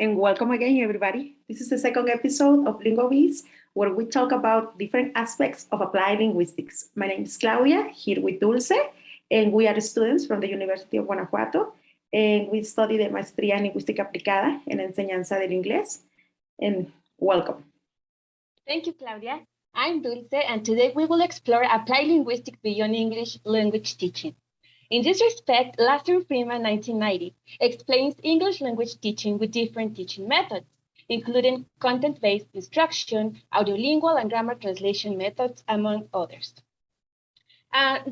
and welcome again, everybody. This is the second episode of Linguabees, where we talk about different aspects of applied linguistics. My name is Claudia, here with Dulce, and we are students from the University of Guanajuato, and we study the Maestría en Lingüística Aplicada en Enseñanza del Inglés. And welcome. Thank you, Claudia. I'm Dulce, and today we will explore applied linguistics beyond English language teaching. In this respect, Lasser Freeman 1990 explains English language teaching with different teaching methods, including content-based instruction, audiolingual and grammar translation methods, among others.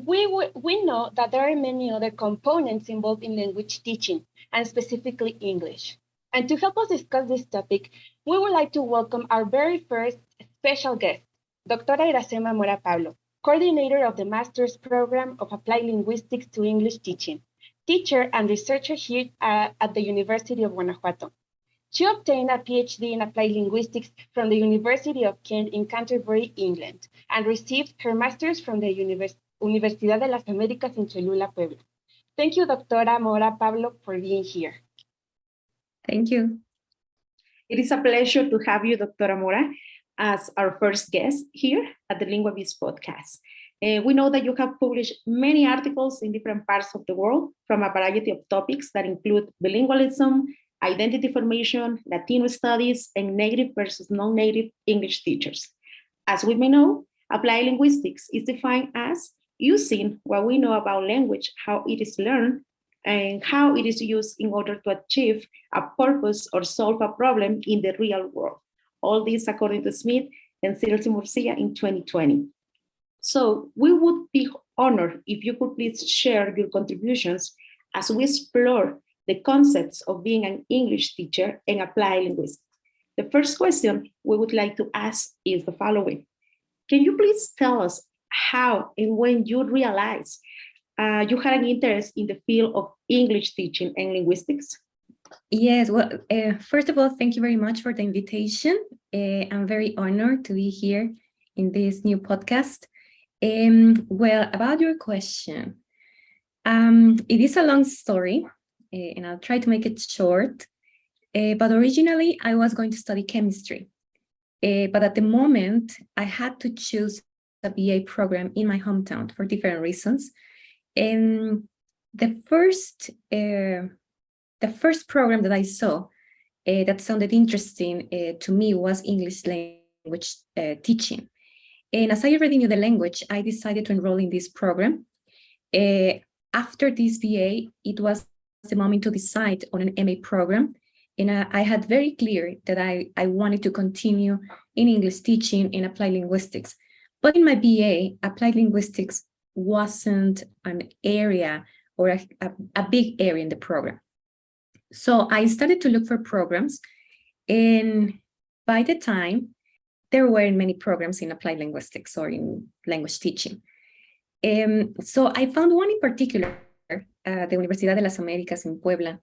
We know that there are many other components involved in language teaching, and specifically English. And to help us discuss this topic, we would like to welcome our very first special guest, Dr. Irasema Mora Pablo, coordinator of the Master's Program of Applied Linguistics to English Teaching, teacher and researcher here at the University of Guanajuato. She obtained a PhD in Applied Linguistics from the University of Kent in Canterbury, England, and received her Master's from the Universidad de las Américas in Cholula, Puebla. Thank you, Dr. Mora Pablo, for being here. Thank you. It is a pleasure to have you, Dr. Mora, as our first guest here at the Linguabees podcast. We know that you have published many articles in different parts of the world from a variety of topics that include bilingualism, identity formation, Latino studies, and native versus non-native English teachers. As we may know, applied linguistics is defined as using what we know about language, how it is learned, and how it is used in order to achieve a purpose or solve a problem in the real world. All this according to Smith and Murcia in 2020. So we would be honored if you could please share your contributions as we explore the concepts of being an English teacher and applied linguistics. The first question we would like to ask is the following. Can you please tell us how and when you realized you had an interest in the field of English teaching and linguistics? Yes, well, first of all, thank you very much for the invitation. I'm very honored to be here in this new podcast. Well, about your question, it is a long story, and I'll try to make it short. But originally, I was going to study chemistry. But at the moment, I had to choose a BA program in my hometown for different reasons. And the first program that I saw that sounded interesting to me was English language teaching. And as I already knew the language, I decided to enroll in this program. After this BA, it was the moment to decide on an MA program. And I had very clear that I wanted to continue in English teaching and applied linguistics. But in my BA, applied linguistics wasn't an area or a big area in the program. So I started to look for programs, and by the time, there weren't many programs in applied linguistics or in language teaching. So I found one in particular, the Universidad de las Américas in Puebla,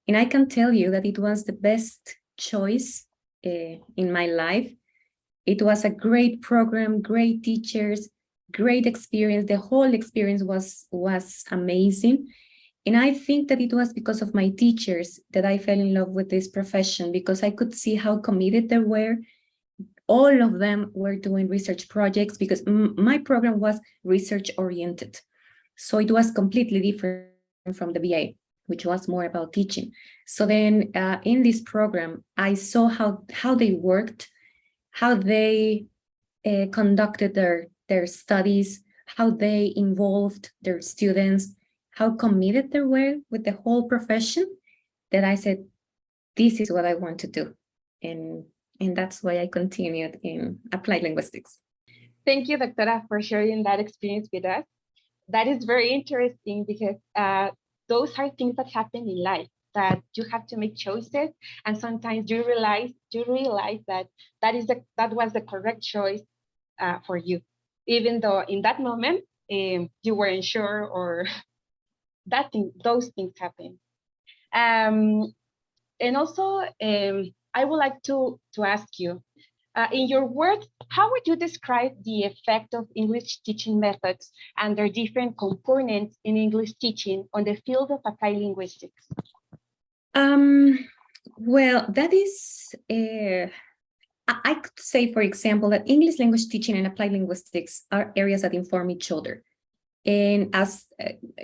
and I can tell you that it was the best choice in my life. It was a great program, great teachers, great experience. The whole experience was amazing. And I think that it was because of my teachers that I fell in love with this profession, because I could see how committed they were. All of them were doing research projects because my program was research oriented. So it was completely different from the BA, which was more about teaching. So then in this program, I saw how they worked, how they conducted their studies, how they involved their students, how committed they were with the whole profession, that I said, this is what I want to do. And that's why I continued in applied linguistics. Thank you, Doctora, for sharing that experience with us. That is very interesting because those are things that happen in life, that you have to make choices, and sometimes you realize that that was the correct choice for you, even though in that moment you weren't sure, or those things happen. And also, I would like to ask you, in your words, how would you describe the effect of English teaching methods and their different components in English teaching on the field of applied linguistics? Well, that is, I could say, for example, that English language teaching and applied linguistics are areas that inform each other. And as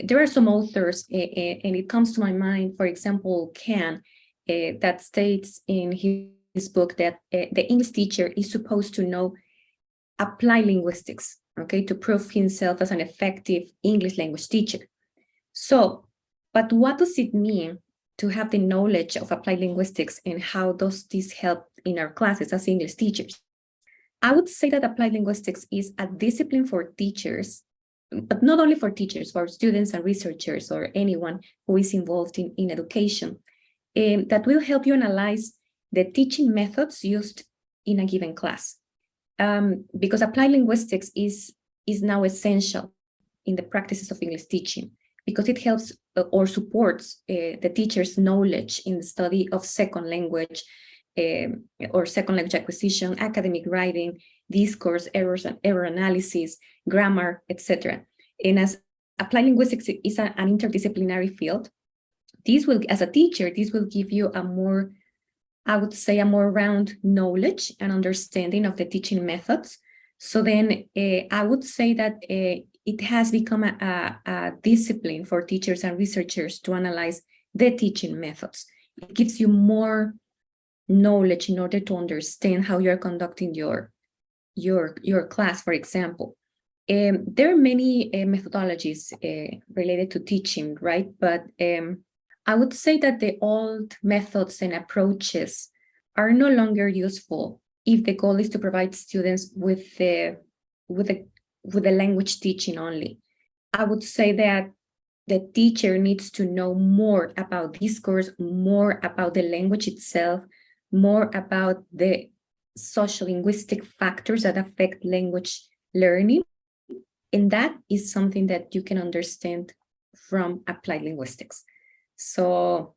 there are some authors, and it comes to my mind, for example, Can, that states in his book that the English teacher is supposed to know applied linguistics, okay, to prove himself as an effective English language teacher. So, but what does it mean to have the knowledge of applied linguistics, and how does this help in our classes as English teachers? I would say that applied linguistics is a discipline for teachers, but not only for teachers, for students and researchers or anyone who is involved in education, that will help you analyze the teaching methods used in a given class. Because applied linguistics is now essential in the practices of English teaching, because it helps or supports the teacher's knowledge in the study of second language or second language acquisition, academic writing, discourse, error analysis, grammar, etc. And as applied linguistics is an interdisciplinary field, this will, as a teacher, this will give you a more, I would say, a more round knowledge and understanding of the teaching methods. So then I would say that it has become a discipline for teachers and researchers to analyze the teaching methods. It gives you more knowledge in order to understand how you're conducting your class, for example. There are many methodologies related to teaching, right? But I would say that the old methods and approaches are no longer useful if the goal is to provide students with the language teaching only. I would say that the teacher needs to know more about discourse, more about the language itself, more about the social linguistic factors that affect language learning. And that is something that you can understand from applied linguistics. So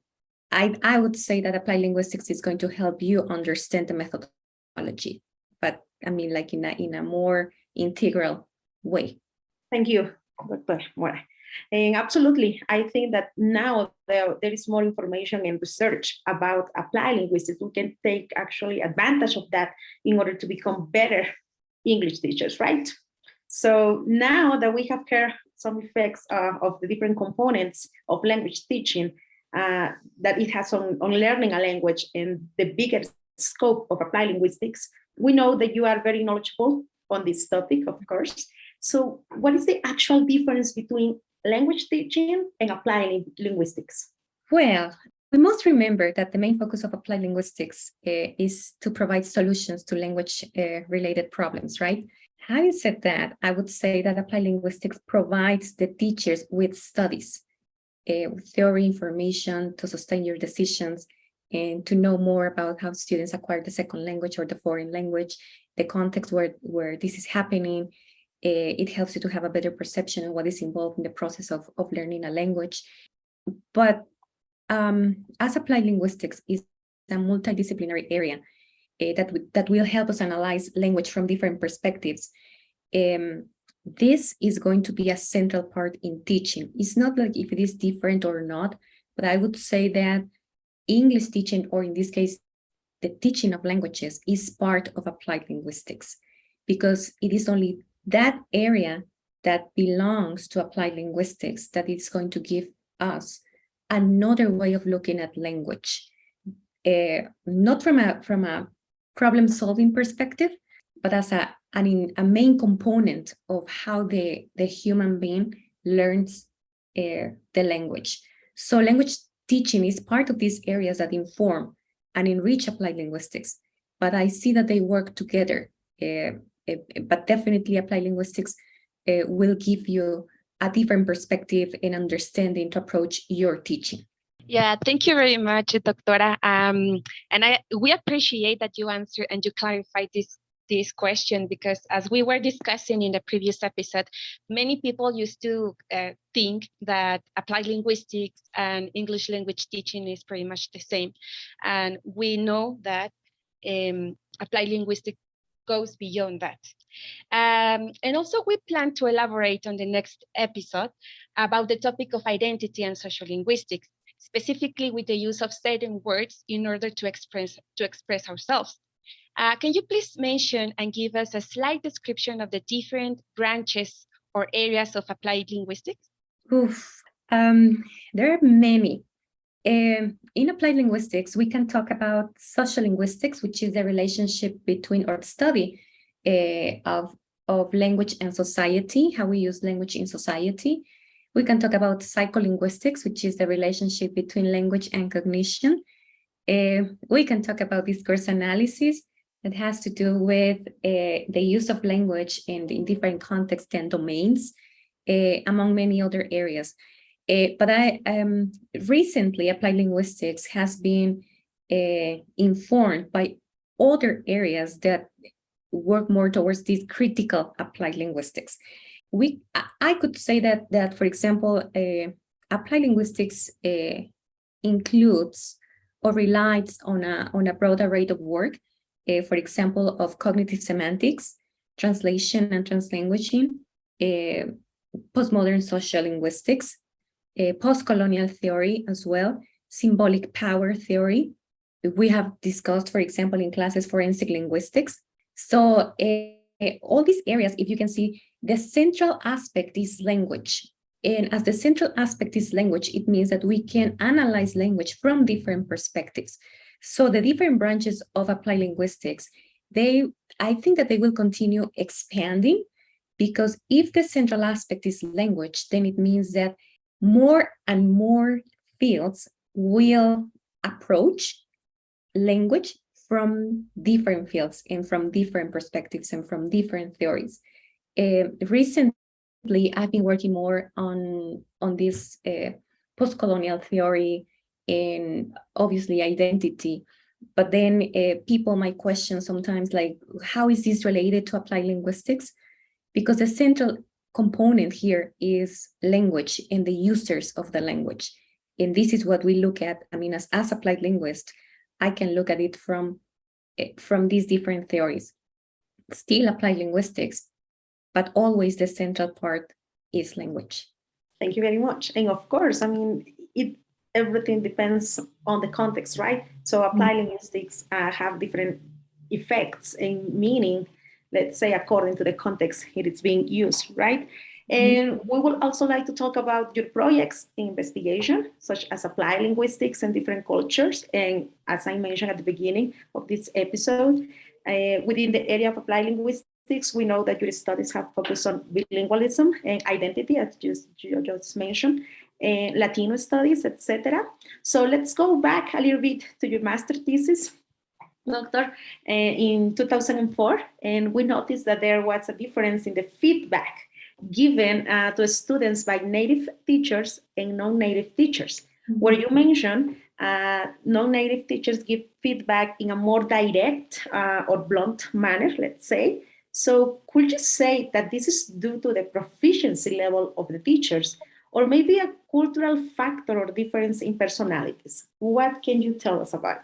I would say that applied linguistics is going to help you understand the methodology, but I mean, like in a more integral way. Thank you, Dr. Mora. And absolutely, I think that now there is more information and research about applied linguistics. We can take actually advantage of that in order to become better English teachers, right? So now that we have heard some effects of the different components of language teaching, that it has on learning a language and the bigger scope of applied linguistics, we know that you are very knowledgeable on this topic, of course. So what is the actual difference between language teaching and applied linguistics? Well, we must remember that the main focus of applied linguistics is to provide solutions to language-related problems, right? Having said that, I would say that applied linguistics provides the teachers with studies, with theory information to sustain your decisions and to know more about how students acquire the second language or the foreign language, the context where this is happening. It helps you to have a better perception of what is involved in the process of learning a language. But as applied linguistics is a multidisciplinary area that will help us analyze language from different perspectives, this is going to be a central part in teaching. It's not like if it is different or not, but I would say that English teaching, or in this case, the teaching of languages, is part of applied linguistics, because it is only that area that belongs to applied linguistics that is going to give us another way of looking at language, not from a problem-solving perspective, but as a main component of how the human being learns the language. So language teaching is part of these areas that inform and enrich applied linguistics, but I see that they work together. But definitely applied linguistics will give you a different perspective and understanding to approach your teaching. Yeah, thank you very much, Doctora. And we appreciate that you answer and you clarify this question, because as we were discussing in the previous episode, many people used to think that applied linguistics and English language teaching is pretty much the same. And we know that applied linguistics goes beyond that. And also we plan to elaborate on the next episode about the topic of identity and social linguistics. specifically with the use of certain words in order to express ourselves. Can you please mention and give us a slight description of the different branches or areas of applied linguistics? Oof. There are many. In applied linguistics, we can talk about social linguistics, which is the relationship between or study of language and society, how we use language in society. We can talk about psycholinguistics, which is the relationship between language and cognition. We can talk about discourse analysis that has to do with the use of language in different contexts and domains, among many other areas. But recently, applied linguistics has been informed by other areas that work more towards this critical applied linguistics. I could say that for example, applied linguistics includes or relies on a broad array of work, for example, of cognitive semantics, translation and translanguaging, postmodern social linguistics, post-colonial theory as well, symbolic power theory. We have discussed, for example, in classes, forensic linguistics. So all these areas, if you can see, the central aspect is language. And as the central aspect is language, it means that we can analyze language from different perspectives. So the different branches of applied linguistics, I think that they will continue expanding, because if the central aspect is language, then it means that more and more fields will approach language from different fields and from different perspectives and from different theories. Recently, I've been working more on this post-colonial theory and obviously identity. But then people might question sometimes, like, how is this related to applied linguistics? Because the central component here is language and the users of the language. And this is what we look at. I mean, as applied linguist, I can look at it from these different theories. Still applied linguistics, but always the central part is language. Thank you very much. And of course, I mean, everything depends on the context, right? So applied linguistics have different effects and meaning, let's say, according to the context it is being used, right? And we would also like to talk about your projects in investigation, such as applied linguistics and different cultures. And as I mentioned at the beginning of this episode, within the area of applied linguistics, we know that your studies have focused on bilingualism and identity, as you just mentioned, Latino studies, etc. So let's go back a little bit to your master thesis, Doctor, in 2004, and we noticed that there was a difference in the feedback given to students by native teachers and non-native teachers, where you mentioned non-native teachers give feedback in a more direct or blunt manner, let's say. So could you say that this is due to the proficiency level of the teachers, or maybe a cultural factor or difference in personalities? What can you tell us about it?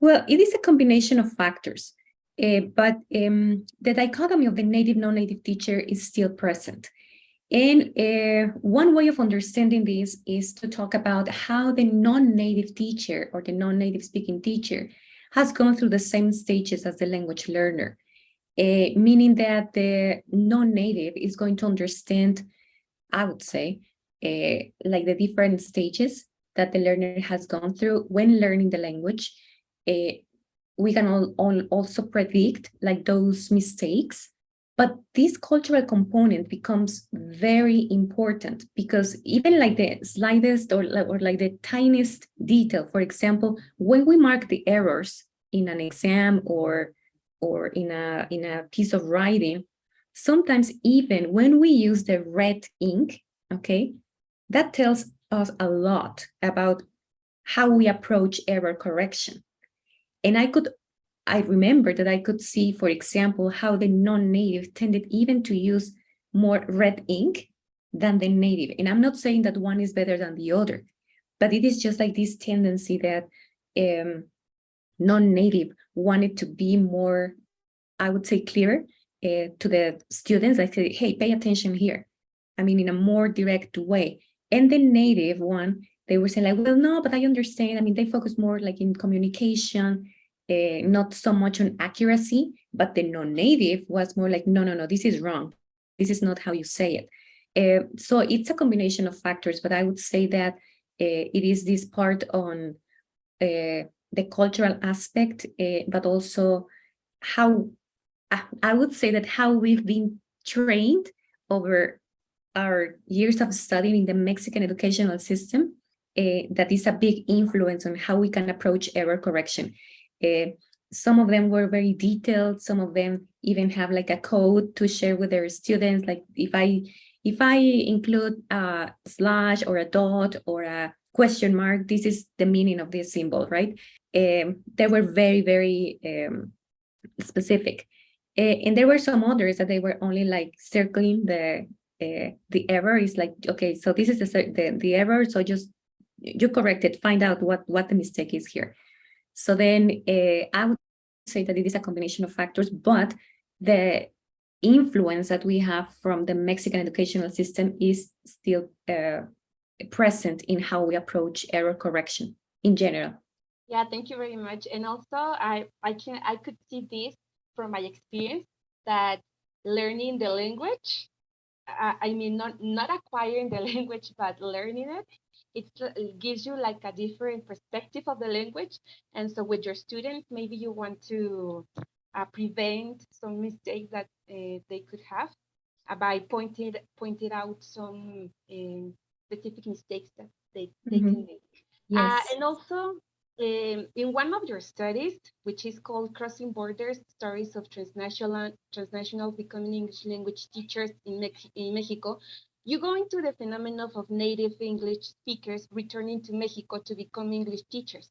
Well, it is a combination of factors, but the dichotomy of the native, non-native teacher is still present. And one way of understanding this is to talk about how the non-native teacher or the non-native speaking teacher has gone through the same stages as the language learner, meaning that the non-native is going to understand, I would say, like the different stages that the learner has gone through when learning the language. We can also predict like those mistakes, but this cultural component becomes very important, because even like the slightest or like the tiniest detail, for example, when we mark the errors in an exam or in a piece of writing, sometimes even when we use the red ink, okay, that tells us a lot about how we approach error correction. And I remember that I could see, for example, how the non-native tended even to use more red ink than the native. And I'm not saying that one is better than the other, but it is just like this tendency that non-native wanted to be more, I would say, clear to the students. I say, hey, pay attention here. I mean, in a more direct way. And the native one, they were saying like, well, no, but I understand. I mean, they focus more like in communication, not so much on accuracy, but the non-native was more like, no, this is wrong. This is not how you say it. So it's a combination of factors, but I would say that it is this part on the cultural aspect, but also how, I would say that how we've been trained over our years of studying in the Mexican educational system, that is a big influence on how we can approach error correction. Some of them were very detailed. Some of them even have like a code to share with their students. Like if I include a slash or a dot or a question mark, this is the meaning of this symbol, right? They were very, very specific. And there were some others that they were only like circling the error. Is like, okay, so this is the error, so just you correct it, find out what the mistake is here. So then I would say that it is a combination of factors, but the influence that we have from the Mexican educational system is still present in how we approach error correction in general. Yeah, thank you very much. And also, I could see this from my experience, that learning the language, I mean, not acquiring the language, but learning it, it gives you like a different perspective of the language. And so with your students, maybe you want to prevent some mistakes that they could have by pointing out some specific mistakes that they can make. Yes. And also, in one of your studies, which is called Crossing Borders, Stories of Transnationals Becoming English Language Teachers in Mexico, you go into the phenomenon of native English speakers returning to Mexico to become English teachers.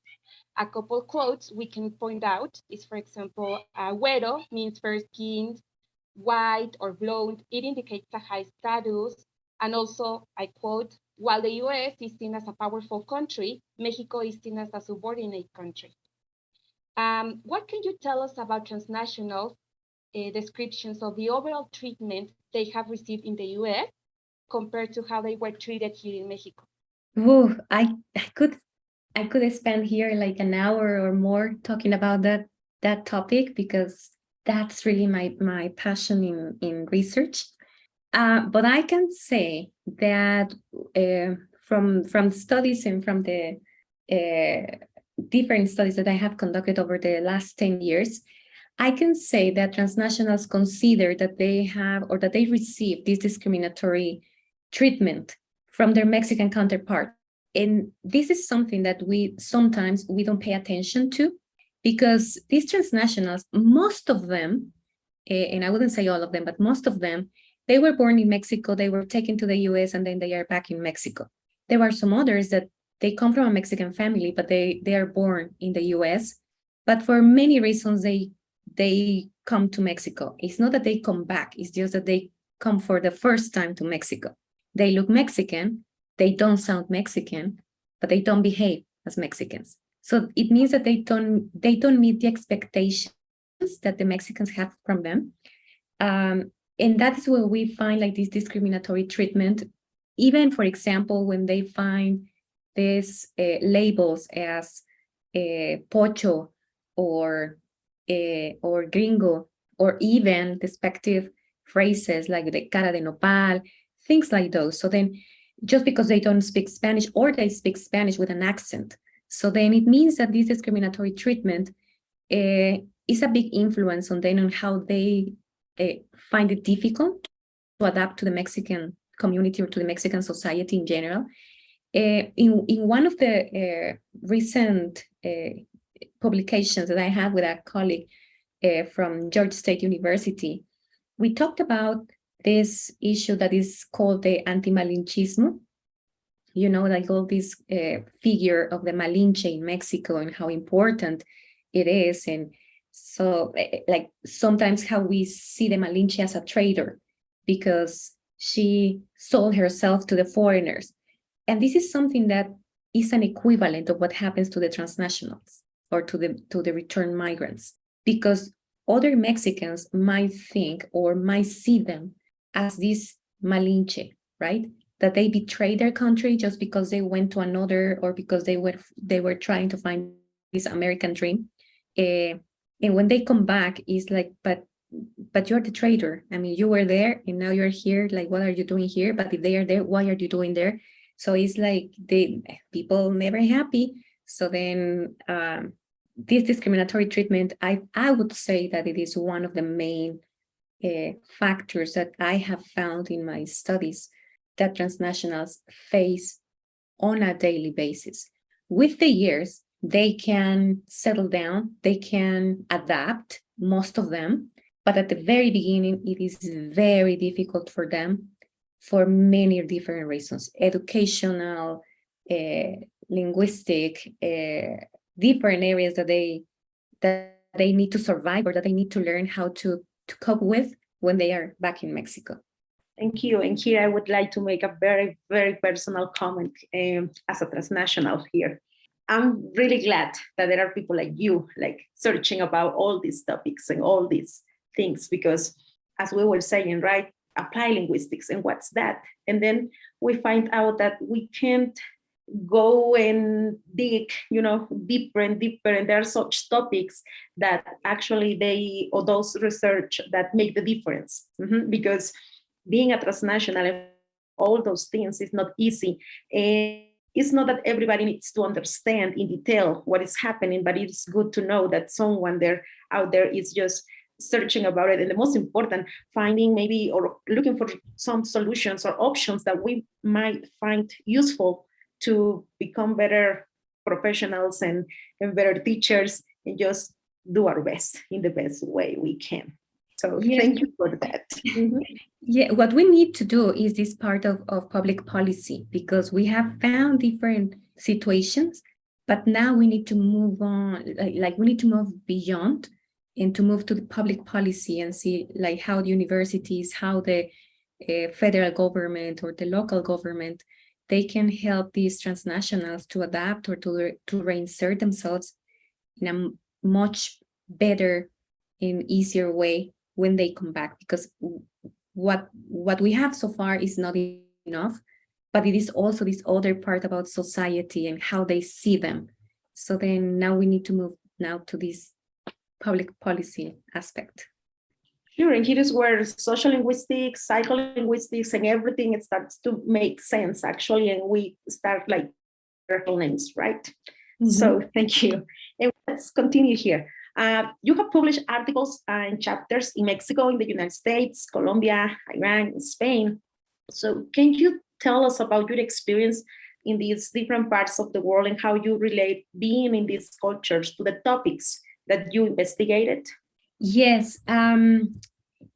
A couple quotes we can point out is, for example, güero means fair-skinned, white or blonde. It indicates a high status. And also, I quote, while the US is seen as a powerful country, Mexico is seen as a subordinate country. What can you tell us about transnational descriptions of the overall treatment they have received in the US compared to how they were treated here in Mexico? Whoa, I could spend here like an hour or more talking about that topic, because that's really my passion in research. But I can say that from studies and from the different studies that I have conducted over the last 10 years, I can say that transnationals consider that they have, or that they receive, this discriminatory treatment from their Mexican counterpart. And this is something that we sometimes don't pay attention to, because these transnationals, most of them, and I wouldn't say all of them, but most of them, they were born in Mexico, they were taken to the US, and then they are back in Mexico. There are some others that they come from a Mexican family, but they are born in the US. But for many reasons, they come to Mexico. It's not that they come back, it's just that they come for the first time to Mexico. They look Mexican, they don't sound Mexican, but they don't behave as Mexicans. So it means that they don't meet the expectations that the Mexicans have from them. And that is where we find like this discriminatory treatment, even, for example, when they find these labels as pocho or gringo, or even despective phrases like the cara de nopal, things like those. So then just because they don't speak Spanish, or they speak Spanish with an accent, so then it means that this discriminatory treatment is a big influence on them, on how they find it difficult to adapt to the Mexican community or to the Mexican society in general. In one of the recent publications that I have with a colleague from Georgia State University, we talked about this issue that is called the anti-malinchismo. You know, like all this figure of the Malinche in Mexico and how important it is. And so like sometimes how we see the Malinche as a traitor because she sold herself to the foreigners. And this is something that is an equivalent of what happens to the transnationals or to the returned migrants, because other Mexicans might think or might see them as this Malinche, right? that they betray their country just because they went to another, or because they were trying to find this American dream. And when they come back, it's like, but you're the traitor. I mean, you were there and now you're here. Like, what are you doing here? But if they are there, why are you doing there? So it's like people never happy. So then this discriminatory treatment, I would say that it is one of the main factors that I have found in my studies that transnationals face on a daily basis. With the years, they can settle down, they can adapt, most of them, but at the very beginning, it is very difficult for them for many different reasons: educational, linguistic, different areas that they need to survive, or that they need to learn how to cope with when they are back in Mexico. Thank you. And here I would like to make a very, very personal comment as a transnational here. I'm really glad that there are people like you, like searching about all these topics and all these things, because as we were saying, right, apply linguistics, and what's that? And then we find out that we can't go and dig, deeper and deeper. And there are such topics that actually or those research that make the difference. Because being a transnational and all those things is not easy. And it's not that everybody needs to understand in detail what is happening, but it's good to know that someone out there is just searching about it. And the most important, finding maybe or looking for some solutions or options that we might find useful to become better professionals and better teachers, and just do our best in the best way we can. So Thank you for that. Yeah, what we need to do is this part of public policy, because we have found different situations, but now we need to move on, like we need to move beyond and to move to the public policy and see like how the universities, how the federal government or the local government, they can help these transnationals to adapt or to reinsert themselves in a much better and easier way when they come back. Because what we have so far is not enough, but it is also this other part about society and how they see them. So then now we need to move now to this public policy aspect. Sure, and here is where social linguistics, psycholinguistics, and everything, it starts to make sense actually, and we start like names, right? So thank you. And let's continue here. You have published articles and chapters in Mexico, in the United States, Colombia, Iran, Spain. So can you tell us about your experience in these different parts of the world and how you relate being in these cultures to the topics that you investigated? Yes,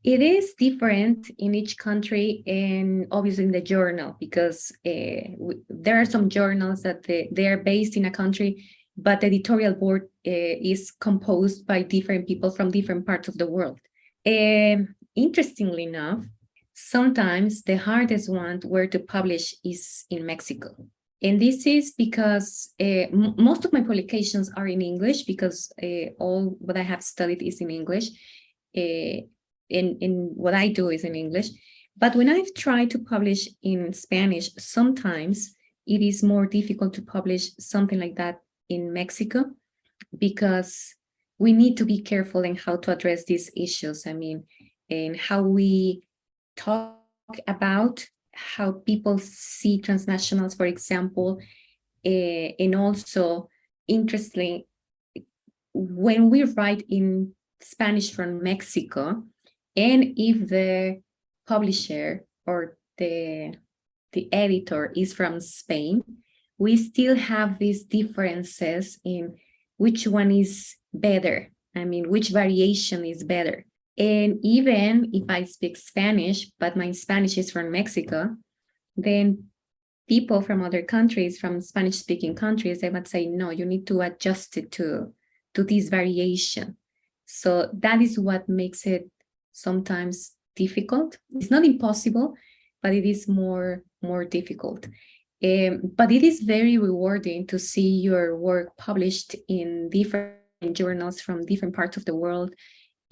it is different in each country, and obviously in the journal, because there are some journals that they are based in a country, but the editorial board is composed by different people from different parts of the world. Interestingly enough, sometimes the hardest one where to publish is in Mexico. And this is because most of my publications are in English, because all what I have studied is in English, and what I do is in English. But when I've tried to publish in Spanish, sometimes it is more difficult to publish something like that in Mexico, because we need to be careful in how to address these issues. I mean, and how we talk about how people see transnationals, for example, and also, interestingly, when we write in Spanish from Mexico, and if the publisher or the editor is from Spain, we still have these differences in which one is better. I mean, which variation is better. And even if I speak Spanish, but my Spanish is from Mexico, then people from other countries, from Spanish-speaking countries, they would say, no, you need to adjust it to this variation. So that is what makes it sometimes difficult. It's not impossible, but it is more difficult. But it is very rewarding to see your work published in different journals from different parts of the world,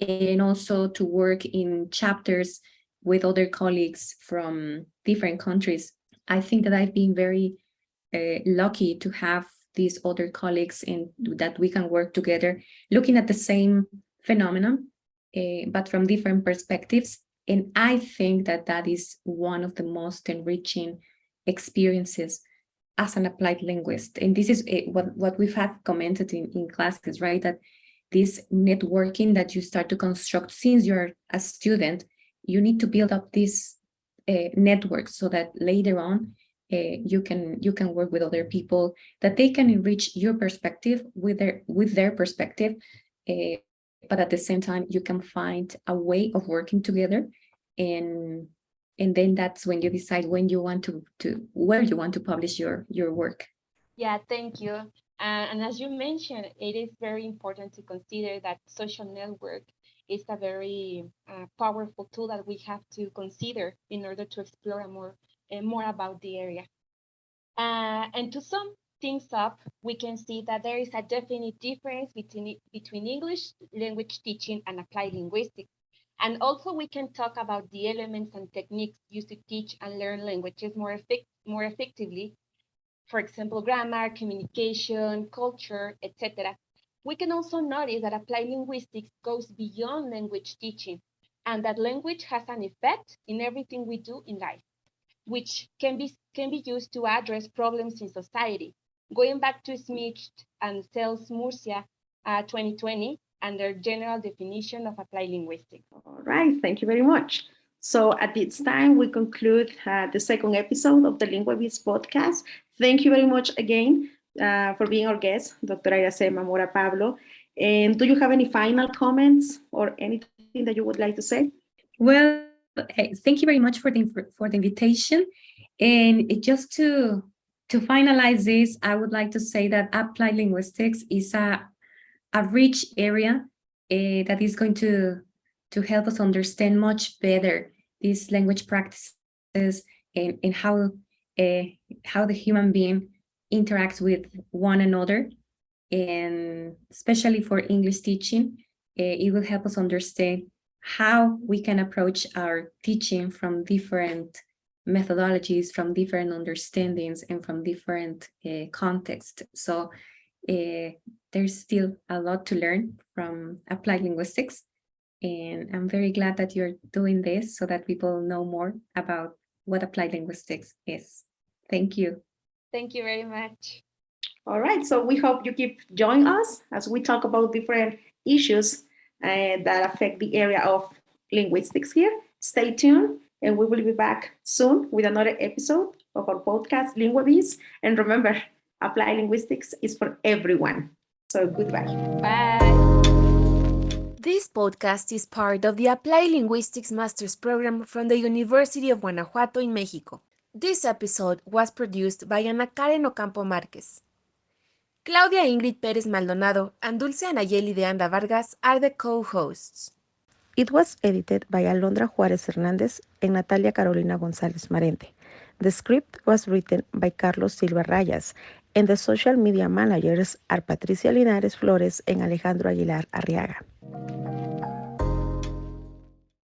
and also to work in chapters with other colleagues from different countries. I think that I've been very lucky to have these other colleagues and that we can work together looking at the same phenomenon, but from different perspectives. And I think that that is one of the most enriching experiences as an applied linguist. And this is what we've had commented in classes, right? That this networking that you start to construct since you're a student, you need to build up this network so that later on you can work with other people, that they can enrich your perspective with their perspective, but at the same time you can find a way of working together, and then that's when you decide when you want to where you want to publish your work. Yeah, thank you. And as you mentioned, it is very important to consider that social network is a very powerful tool that we have to consider in order to explore more about the area. And to sum things up, we can see that there is a definite difference between English language teaching and applied linguistics. And also we can talk about the elements and techniques used to teach and learn languages more effectively. For example, grammar, communication, culture, etc. We can also notice that applied linguistics goes beyond language teaching and that language has an effect in everything we do in life, which can be used to address problems in society. Going back to Smith and Sells Murcia 2020 and their general definition of applied linguistics. All right, thank you very much. So at this time, we conclude the second episode of the Linguabees podcast. Thank you very much again for being our guest, Dr. Irasema Mora Pablo. And do you have any final comments or anything that you would like to say? Well, thank you very much for the invitation. And just to finalize this, I would like to say that applied linguistics is a rich area that is going to help us understand much better these language practices and how the human being interacts with one another. And especially for English teaching, it will help us understand how we can approach our teaching from different methodologies, from different understandings, and from different contexts. So there's still a lot to learn from applied linguistics. And I'm very glad that you're doing this so that people know more about what applied linguistics is. Thank you. Thank you very much. All right, so we hope you keep joining us as we talk about different issues that affect the area of linguistics here. Stay tuned, and we will be back soon with another episode of our podcast, Linguabees. And remember, applied linguistics is for everyone. So goodbye. Bye. This podcast is part of the Applied Linguistics Master's Program from the University of Guanajuato in Mexico. This episode was produced by Ana Karen Ocampo Márquez. Claudia Ingrid Pérez Maldonado and Dulce Anayeli de Anda Vargas are the co-hosts. It was edited by Alondra Juárez Hernández and Natalia Carolina González Marente. The script was written by Carlos Silva Rayas, and the social media managers are Patricia Linares Flores and Alejandro Aguilar Arriaga.